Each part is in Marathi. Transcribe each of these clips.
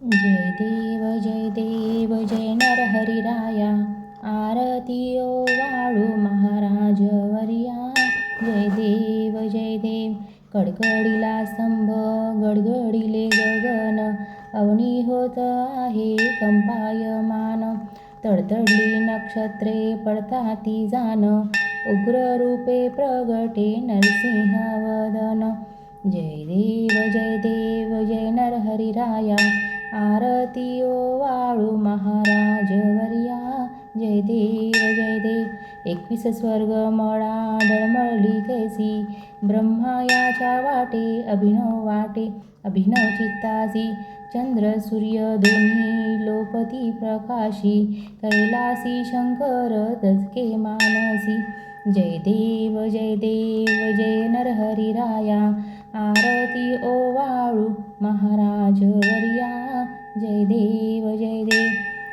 जय देव जय नरहरिराया, आरती ओवाळू महाराज वर्या. जय देव कडकडीला स्तंभ, गडगडिले गगन, अवनी होत आहे कंपायमान. तडतडली नक्षत्रे पडताती जाण, उग्र रूपे प्रगटे नरसिंहवदन. जय देव जय नरहरिराया, आरती ओवाळू महाराज वर्या. जय देव 21 स्वर्ग मळा डळमळली कैसी, ब्रह्मायाच्या वाटे अभिनव चित्तासी. चंद्र सूर्य दोन्ही लोपती प्रकाशी, कैलासी शंकर दचके मानसी. जय देव जय नरहरिराया, आरती ओवाळू महाराज वर्या. जय देव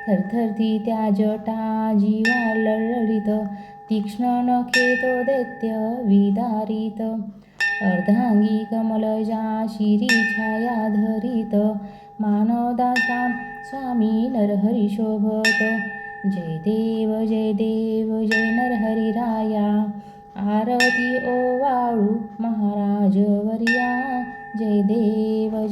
थरथरती त्या जटा जीवा लळलित, तीक्ष्ण नखे तो दैत्य विदारित. अर्धांगी कमलजा शिरी छाया धरित, मानवदासा स्वामी नरहरी शोभत. जय देव जय नरहरिराया, आरती ओवाळू महाराज वर्या. जय देव